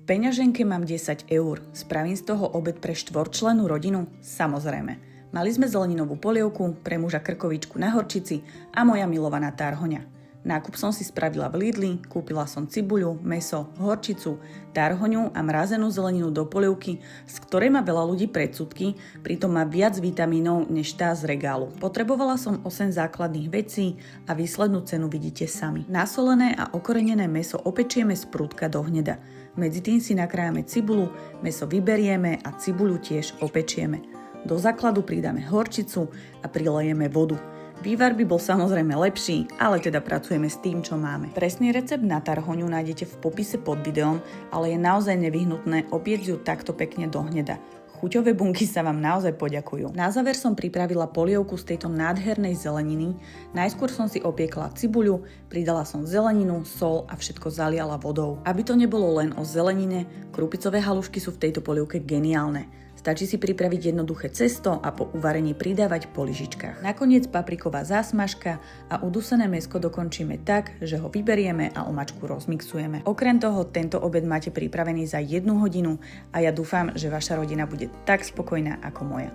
peňaženke mám 10 eur. Spravím z toho obed pre 4-člennú rodinu? Samozrejme. Mali sme zeleninovú polievku, pre muža krkovičku na horčici a moja milovaná tarhoňa. Nákup som si spravila v Lidli, kúpila som cibuľu, mäso, horčicu, tarhoňu a mrazenú zeleninu do polievky, z ktorej má veľa ľudí predsudky, pritom má viac vitamínov než tá z regálu. Potrebovala som 8 základných vecí a výslednú cenu vidíte sami. Nasolené a okorenené mäso opečieme z prúdka do hneda. Medzi tým si nakrájame cibulu, mäso vyberieme a cibuľu tiež opečieme. Do základu pridáme horčicu a prilejeme vodu. Vývar by bol samozrejme lepší, ale teda pracujeme s tým, čo máme. Presný recept na tarhoňu nájdete v popise pod videom, ale je naozaj nevyhnutné opiecť ju takto pekne do hneda. Chuťové bunky sa vám naozaj poďakujú. Na záver som pripravila polievku z tejto nádhernej zeleniny. Najskôr som si opiekla cibuľu, pridala som zeleninu, sol a všetko zaliala vodou. Aby to nebolo len o zelenine, krupicové halušky sú v tejto polievke geniálne. Stačí si pripraviť jednoduché cesto a po uvarení pridávať po lyžičkách. Nakoniec papriková zásmažka a udusené mäsko dokončíme tak, že ho vyberieme a omačku rozmixujeme. Okrem toho, tento obed máte pripravený za 1 hodinu a ja dúfam, že vaša rodina bude tak spokojná ako moja.